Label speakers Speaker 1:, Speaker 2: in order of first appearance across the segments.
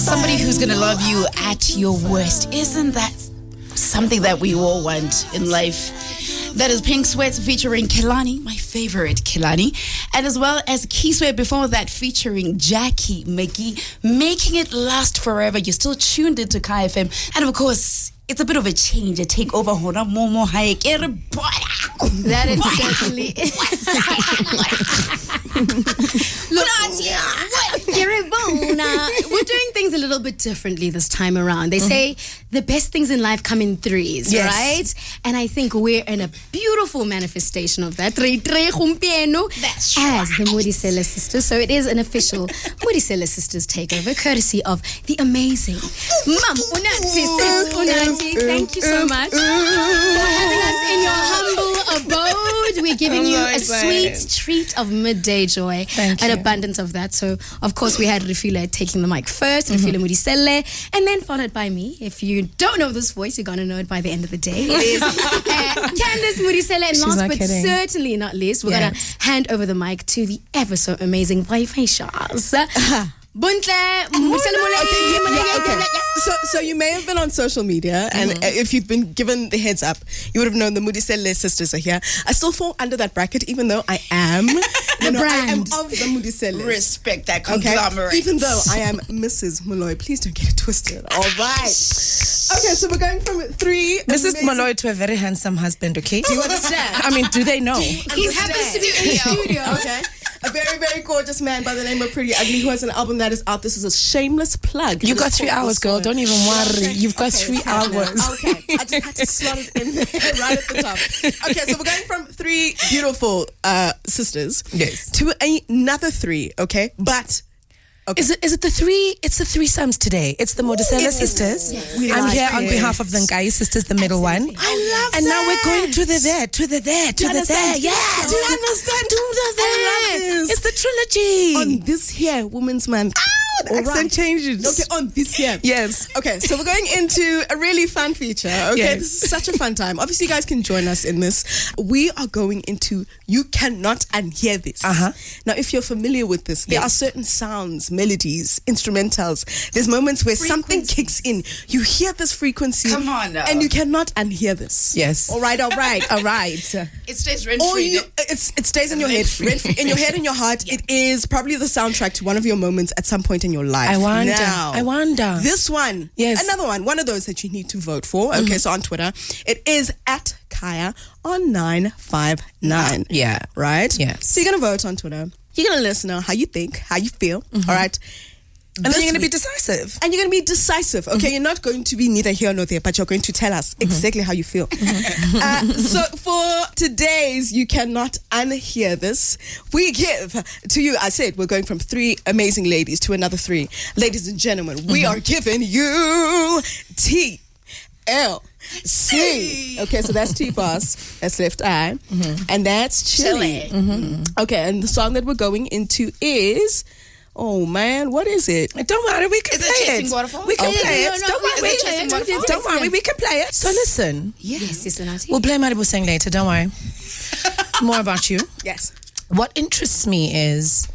Speaker 1: Somebody who's going to love you at your worst. Isn't that something that we all want in life? That is Pink Sweats featuring Kelani, my favorite Kelani, and as well as Key Sweat before that featuring Jackie McGee, making it last forever. You're still tuned into Kai FM, and of course, it's a bit of a change, a takeover.
Speaker 2: That it certainly is. Look, we're doing things a little bit differently this time around. They say the best things in life come in threes, right? And I think we're in a beautiful manifestation of that. As the Modiselle sisters. So it is an official Modiselle sisters takeover, courtesy of the amazing Mom Unathi. Unathi, thank you so much for having us in your humble abode. We're giving you a sweet treat of Midday Joy, an abundance of that. So, of course, we had Relifwe taking the mic first, Relifwe Modiselle, and then followed by me. If you don't know this voice, you're going to know it by the end of the day. It is Candice Modiselle, and last but certainly not least, we're going to hand over the mic to the ever so amazing Vivacious Bontle.
Speaker 3: So you may have been on social media, and if you've been given the heads up, you would have known the Modiselle sisters are here. I still fall under that bracket, even though I am
Speaker 2: the brand.
Speaker 3: I am of the Modiselle.
Speaker 1: Respect that conglomerate.
Speaker 3: Okay? Even though I am Mrs. Moloi, please don't get it twisted. All right. Okay, so we're going from three.
Speaker 4: Mrs. Moloi to a very handsome husband. Okay.
Speaker 3: Do you understand?
Speaker 4: I mean, do they know?
Speaker 2: He happens to be in the studio.
Speaker 3: Okay. A very, very gorgeous man by the name of Pretty Ugly, who has an album that is out. This is a shameless plug.
Speaker 4: You got 3 hours, girl. Don't even worry. You've got 3 hours.
Speaker 3: Okay. I just had to slot it in there right at the top. Okay, so we're going from 3 beautiful sisters to another 3, okay? But
Speaker 4: is it the 3? It's the 3 sums today. It's the Modiselle sisters.
Speaker 3: Yes.
Speaker 4: I'm here on behalf of the Ngai sisters, the middle one.
Speaker 3: I love
Speaker 4: and now we're going to the there, to the there, to the there. Yes.
Speaker 3: Do you understand?
Speaker 4: To the there.
Speaker 3: I love this.
Speaker 4: It's the trilogy.
Speaker 3: On this here, Women's Month. The accent changes. Okay, on this here.
Speaker 4: Yes.
Speaker 3: Okay, so we're going into a really fun feature. Okay, this is such a fun time. Obviously, you guys can join us in this. We are going into You Cannot Unhear This. Now, if you're familiar with this, there are certain sounds, melodies, instrumentals. There's moments where something kicks in. You hear this frequency.
Speaker 1: Come on now.
Speaker 3: And you cannot unhear this.
Speaker 4: Yes.
Speaker 3: All right.
Speaker 1: It stays rent-free.
Speaker 3: It stays in your head. Rent-free. In your head and your heart. It is probably the soundtrack to one of your moments at some point in your life.
Speaker 4: I wonder.
Speaker 3: This one.
Speaker 4: Yes.
Speaker 3: Another one of those that you need to vote for. Okay, so on Twitter, it is at Kaya on 959.
Speaker 4: Yeah.
Speaker 3: Right?
Speaker 4: Yes.
Speaker 3: So you're going to vote on Twitter. You're going to let us know how you think, how you feel. All right?
Speaker 4: And then you're going to be decisive.
Speaker 3: And you're going to be decisive. Okay, you're not going to be neither here nor there, but you're going to tell us exactly how you feel. So for today's You Cannot Unhear This, we give to you, I said we're going from 3 amazing ladies to another 3. Ladies and gentlemen, we are giving you TLC. Okay, so that's T-Boss, that's Left Eye, and that's Chili. Okay, and the song that we're going into is... Oh man, what is it?
Speaker 4: Don't worry, we can play it.
Speaker 1: Chasing Waterfalls?
Speaker 4: We can play it.
Speaker 1: Don't
Speaker 4: worry, we can play it. So listen.
Speaker 2: Yes, Unathi.
Speaker 4: We'll play Maribu Sang later, don't worry. More about you.
Speaker 3: Yes.
Speaker 4: What interests me is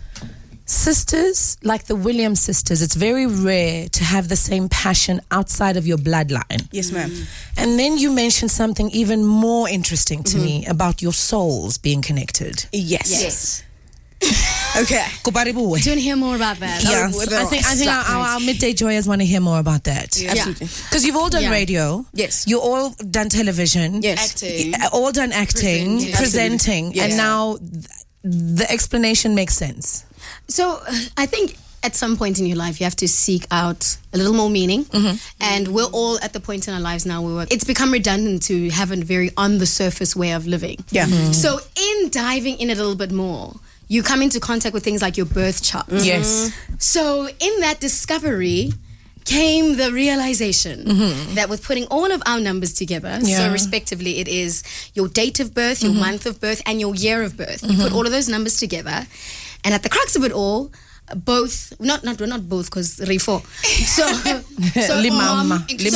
Speaker 4: sisters, like the Williams sisters, it's very rare to have the same passion outside of your bloodline.
Speaker 3: Yes, ma'am.
Speaker 4: And then you mentioned something even more interesting to me about your souls being connected.
Speaker 3: Yes. Okay.
Speaker 2: Do you want to hear more about that?
Speaker 4: Yeah, I think our Midday Joyers want to hear more about that.
Speaker 3: Yeah. Absolutely.
Speaker 4: Because you've all done radio.
Speaker 3: Yes.
Speaker 4: You all done television.
Speaker 3: Yes.
Speaker 1: Acting.
Speaker 4: All done acting, presenting.
Speaker 3: Yes.
Speaker 4: And now the explanation makes sense.
Speaker 2: So I think at some point in your life, you have to seek out a little more meaning. And we're all at the point in our lives now where it's become redundant to have a very on the surface way of living.
Speaker 3: Yeah.
Speaker 2: So in diving in a little bit more, you come into contact with things like your birth chart.
Speaker 4: Yes.
Speaker 2: So in that discovery came the realization that with putting all of our numbers together, so respectively it is your date of birth, your month of birth, and your year of birth. You put all of those numbers together, and at the crux of it all, both, not both, because Rifo. So mom,
Speaker 4: including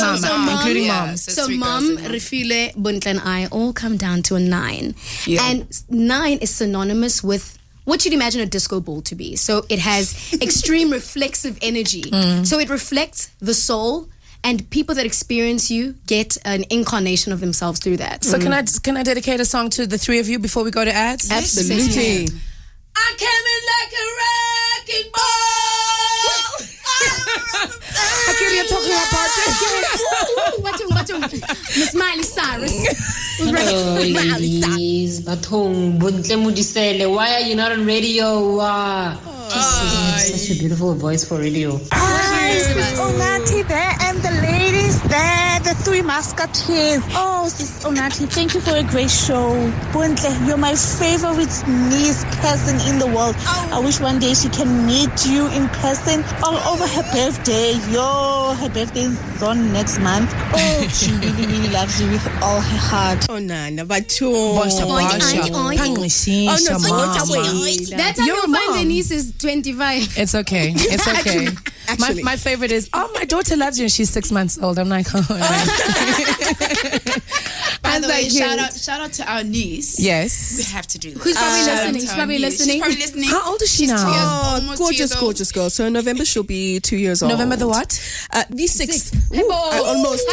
Speaker 4: mom.
Speaker 2: So mom, Relifwe, Bontle, and I all come down to a 9.
Speaker 3: Yeah.
Speaker 2: And 9 is synonymous with what you'd imagine a disco ball to be. So it has extreme reflexive energy. So it reflects the soul, and people that experience you get an incarnation of themselves through that.
Speaker 4: So can I dedicate a song to the three of you before we go to ads?
Speaker 3: Absolutely.
Speaker 4: I came in like a wrecking ball. I can't hear talking about
Speaker 2: Batung. Miss Miley Cyrus.
Speaker 5: Hello, ladies. Bontle Modiselle. Why are you not on radio? Such a beautiful voice for radio.
Speaker 6: Hi, Sis Unathi there and the ladies there, the three musketeers. Oh, Sis Unathi, thank you for a great show. Bontle, you're my favorite niece person in the world. I wish one day she can meet you in person all over her birthday. Her birthday is on next month. Oh, she really, really loves you with all her heart.
Speaker 3: Oh, Nana, but too.
Speaker 2: That's how you'll find the niece is 25.
Speaker 4: It's okay. It's okay.
Speaker 3: Actually.
Speaker 4: My favorite is, my daughter loves you and she's 6 months old. I'm like, oh, nice.
Speaker 1: By the way, shout out to our niece.
Speaker 4: Yes.
Speaker 1: We have to do that.
Speaker 2: Who's probably listening? She's probably listening.
Speaker 4: How old is she now?
Speaker 3: Oh, gorgeous girl. So in November she'll be 2 years old.
Speaker 4: November the what?
Speaker 3: The 6th. Almost.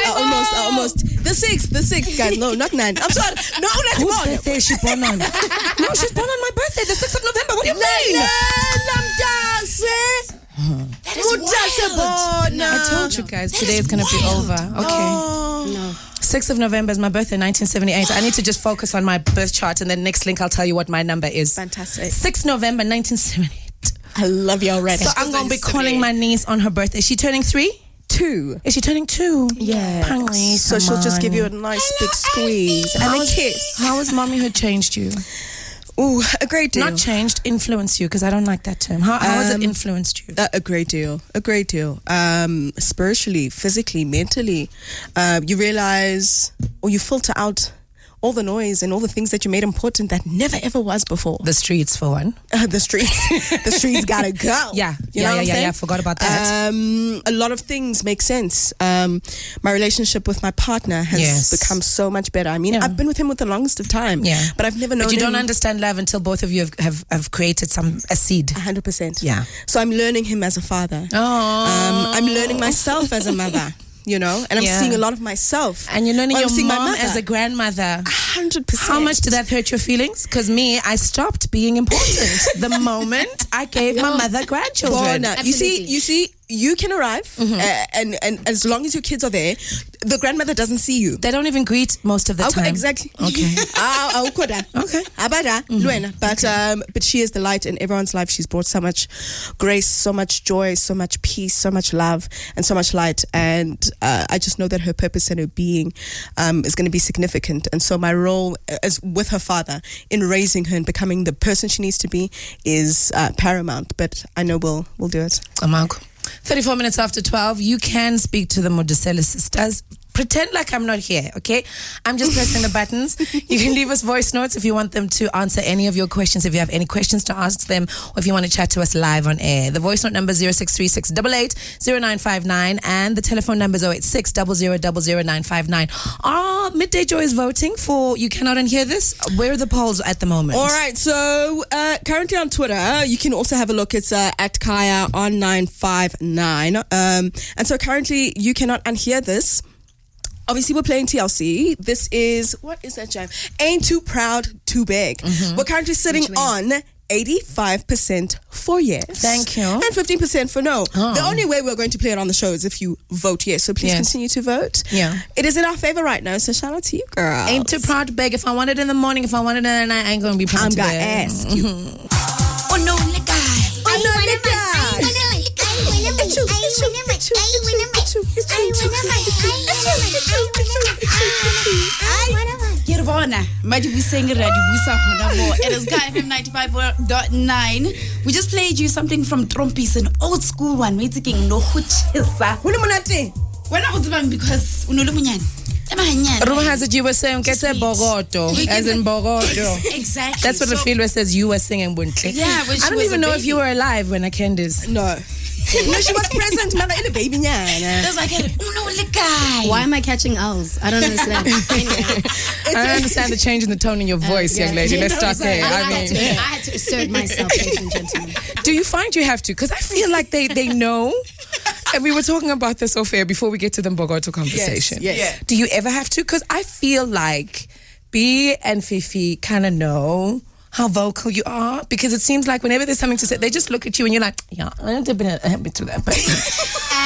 Speaker 3: The 6th, guys. No, not 9. I'm sorry. No, not
Speaker 4: Whose
Speaker 3: tomorrow.
Speaker 4: birthday is she born on? No, she's born on my birthday, the 6th of November. What do you mean?
Speaker 1: That is wild.
Speaker 4: I told you guys, today is going to be over. Okay.
Speaker 3: No.
Speaker 4: 6th of November is my birthday, 1978. I need to just focus on my birth chart, and then next link I'll tell you what my number is.
Speaker 3: Fantastic.
Speaker 4: 6th November, 1978.
Speaker 3: I love you already.
Speaker 4: So I'm going to be calling my niece on her birthday. Is she turning 3?
Speaker 3: 2.
Speaker 4: Is she turning 2?
Speaker 3: Yeah. So she'll just give you a nice big squeeze and a kiss.
Speaker 4: How has mommyhood changed you?
Speaker 3: Ooh, a great deal.
Speaker 4: Not changed, influenced you, because I don't like that term. How has it influenced you?
Speaker 3: A great deal. Spiritually, physically, mentally. You realize, or you filter out all the noise and all the things that you made important that never ever was before.
Speaker 4: The streets, for one.
Speaker 3: The streets gotta go.
Speaker 4: Yeah,
Speaker 3: You know what I'm saying?
Speaker 4: I forgot about that.
Speaker 3: A lot of things make sense. My relationship with my partner has become so much better. I mean, I've been with him with the longest of time.
Speaker 4: Yeah.
Speaker 3: But I've never known
Speaker 4: But you
Speaker 3: him.
Speaker 4: don't understand love until both of you have created a seed.
Speaker 3: 100%.
Speaker 4: Yeah.
Speaker 3: So I'm learning him as a father.
Speaker 4: Oh.
Speaker 3: I'm learning myself as a mother. You know, and I'm seeing a lot of myself.
Speaker 4: And you're learning
Speaker 3: I'm
Speaker 4: your
Speaker 3: seeing my
Speaker 4: mom
Speaker 3: mother.
Speaker 4: as a grandmother.
Speaker 3: 100%.
Speaker 4: How much did that hurt your feelings? Because I stopped being important the moment I gave my mother grandchildren.
Speaker 3: Bona. You see, you can arrive, and as long as your kids are there, the grandmother doesn't see you.
Speaker 4: They don't even greet most of the time.
Speaker 3: Exactly.
Speaker 4: Okay.
Speaker 3: Okay. But she is the light in everyone's life. She's brought so much grace, so much joy, so much peace, so much love, and so much light. And I just know that her purpose and her being is going to be significant. And so my role as with her father in raising her and becoming the person she needs to be is paramount. But I know we'll do it.
Speaker 4: 34 minutes after 12, you can speak to the Modiselle sisters. Pretend like I'm not here, okay? I'm just pressing the buttons. You can leave us voice notes if you want them to answer any of your questions, if you have any questions to ask them, or if you want to chat to us live on air. The voice note number is 0636880959, and the telephone number is 086 0000959. Midday Joy is voting for You Cannot Unhear This. Where are the polls at the moment?
Speaker 3: All right, so currently on Twitter, you can also have a look. It's at Kaya on 959. And so currently, You Cannot Unhear This. Obviously, we're playing TLC. This is, what is that jam? Ain't Too Proud, Too Big. We're currently sitting on 85% for yes.
Speaker 4: Thank you.
Speaker 3: And 15% for no. The only way we're going to play it on the show is if you vote yes. So please continue to vote.
Speaker 4: Yeah.
Speaker 3: It is in our favor right now, so shout out to you, girl.
Speaker 4: Ain't too proud to beg. If I want it in the morning, if I want it in the night, I ain't going to be proud
Speaker 3: I'm
Speaker 4: to
Speaker 3: going to
Speaker 4: beg.
Speaker 3: ask you.
Speaker 1: Oh no, let go.
Speaker 3: Oh no, let go.
Speaker 1: It is Guy FM 95.9. We just played you something from Trompis, an old school one. We're taking no huchisa. When I was young, because
Speaker 4: Rumor has it you were saying get a bogoto, as in bogoto.
Speaker 1: Exactly.
Speaker 4: That's what the field says you were singing, Bontle.
Speaker 1: Yeah,
Speaker 4: I don't even know if you were alive when I Candice.
Speaker 3: No. No, she was present. Mara ile baby nyana.
Speaker 1: It was like, oh no, the guy.
Speaker 2: Why am I catching L's? I don't understand. Anyway.
Speaker 4: I don't understand the change in the tone in your voice, young lady. Let's start there.
Speaker 2: I had to assert myself, ladies and gentlemen.
Speaker 4: Do you find you have to? Because I feel like they know. And we were talking about this off air before we get to the Mbogoto conversation.
Speaker 3: Yes. Yeah.
Speaker 4: Do you ever have to? Because I feel like B and Fifi kind of know how vocal you are, because it seems like whenever there's something to say, they just look at you and you're like, yeah, I have been happy to that. But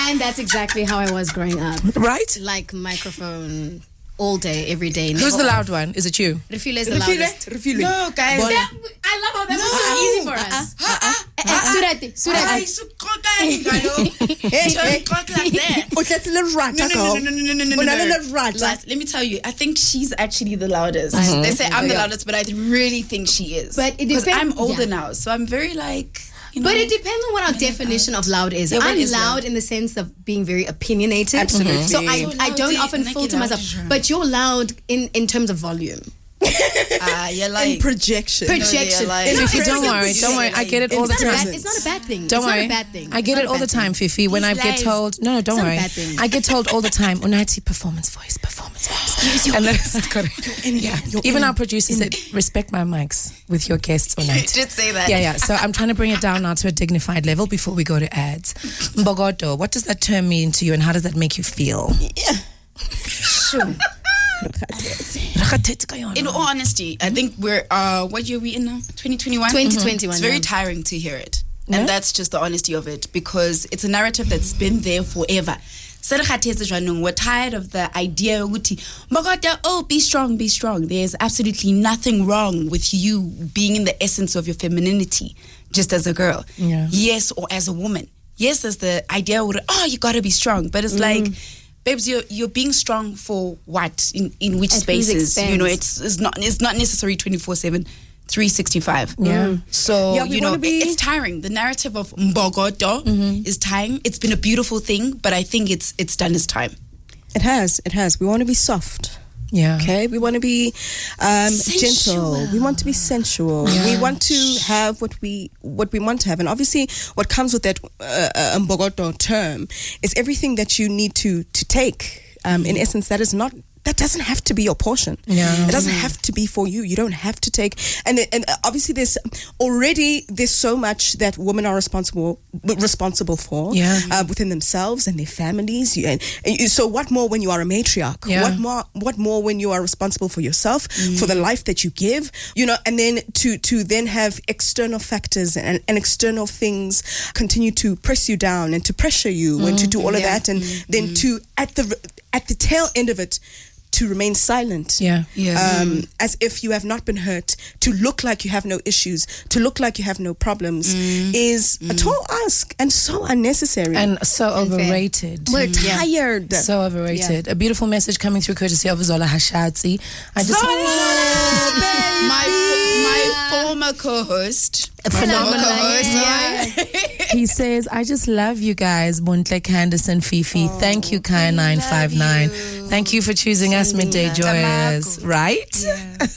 Speaker 2: And that's exactly how I was growing up.
Speaker 4: right?
Speaker 2: Like microphone all day, every day.
Speaker 4: Who's the loud one? Is it you?
Speaker 2: Refile is the loudest.
Speaker 3: Refile.
Speaker 1: No, guys.
Speaker 2: I love how that was so easy for us. Surati.
Speaker 1: Ay, so kokani
Speaker 3: Hey.
Speaker 1: talk like that.
Speaker 3: Oh, that's a little rat.
Speaker 1: No. Let me tell you, I think she's actually the loudest. They say I'm the loudest, but I really think she is.
Speaker 2: But it
Speaker 1: because
Speaker 2: depends-
Speaker 1: I'm older
Speaker 2: yeah.
Speaker 1: now, so I'm very like, you know.
Speaker 2: But it depends on what our definition of loud is.
Speaker 1: Yeah, what
Speaker 2: I'm
Speaker 1: is
Speaker 2: loud
Speaker 1: loud?
Speaker 2: in the sense of being very opinionated.
Speaker 3: Absolutely.
Speaker 2: So
Speaker 1: So
Speaker 2: I
Speaker 1: loud,
Speaker 2: don't often
Speaker 1: like
Speaker 2: filter
Speaker 1: you're
Speaker 2: myself.
Speaker 1: loud.
Speaker 2: But you're loud in terms of volume.
Speaker 1: You're
Speaker 3: In
Speaker 1: like
Speaker 3: projection.
Speaker 2: Projection.
Speaker 1: like-
Speaker 2: It's not-
Speaker 4: Fifi, don't
Speaker 2: it's-
Speaker 4: worry. I get it all the
Speaker 2: It's not a
Speaker 4: time.
Speaker 2: bad- it's not a bad thing.
Speaker 4: Don't
Speaker 2: it's
Speaker 4: worry.
Speaker 2: not a bad thing.
Speaker 4: I
Speaker 2: It's
Speaker 4: get
Speaker 2: not
Speaker 4: it
Speaker 2: a
Speaker 4: all the
Speaker 2: bad
Speaker 4: time,
Speaker 2: thing.
Speaker 4: Fifi. When I
Speaker 1: He's
Speaker 4: get
Speaker 1: lies.
Speaker 4: told, no, don't
Speaker 2: It's not a
Speaker 4: worry.
Speaker 2: bad thing.
Speaker 4: I get told all the time, Unathi, performance voice. And then, yeah. Even our producer said, respect my mics with your guests,
Speaker 1: you
Speaker 4: Unathi.
Speaker 1: did say that.
Speaker 4: Yeah. So I'm trying to bring it down now to a dignified level before we go to ads. Mbogoto, what does that term mean to you and how does that make you feel?
Speaker 1: In all honesty, I think we're what year are we in now? 2021?
Speaker 2: 2021.
Speaker 1: It's very
Speaker 2: yeah.
Speaker 1: tiring to hear it.
Speaker 4: Yeah?
Speaker 1: And that's just the honesty of it, because it's a narrative that's been there forever. We're tired of the idea oh, be strong, be strong. There's absolutely nothing wrong with you being in the essence of your femininity just as a girl.
Speaker 4: Yeah.
Speaker 1: Yes, or as a woman. Yes, there's the idea you gotta be strong. But it's like, babes, you're being strong for what? In which
Speaker 2: At whose
Speaker 1: spaces? You know,
Speaker 2: expense?
Speaker 1: it's not necessarily 24/7. 365.
Speaker 4: Yeah.
Speaker 1: So,
Speaker 3: Yeah, we
Speaker 1: you know,
Speaker 3: wanna be-
Speaker 1: it's tiring. The narrative of Mbogoto is tiring. It's been a beautiful thing, but I think it's done its time.
Speaker 3: It has. We want to be soft.
Speaker 4: Yeah.
Speaker 3: Okay, we want to be gentle. We want to be sensual. We want to have what we want to have, and obviously, what comes with that Mbogoto term is everything that you need to take. In essence, that doesn't have to be your portion.
Speaker 4: Yeah.
Speaker 3: It doesn't have to be for you. You don't have to take. And obviously, there's so much that women are responsible for.
Speaker 4: Yeah.
Speaker 3: Within themselves and their families. So what more when you are a matriarch?
Speaker 4: Yeah.
Speaker 3: What more when you are responsible for yourself, for the life that you give, and then to then have external factors and external things continue to press you down and to pressure you and to do all of that, and then to at the tail end of it, to remain silent, as if you have not been hurt, to look like you have no issues, to look like you have no problems, is a tall ask and so unnecessary.
Speaker 4: And so overrated.
Speaker 3: We're tired.
Speaker 4: So overrated. A beautiful message coming through courtesy of Zola Hashatsi.
Speaker 1: My former co-host.
Speaker 4: He says, I just love you guys, Bontle, Candice, and Fifi. Thank you, Kaya959. Thank you for choosing us, Midday Joyers. Right? Yeah.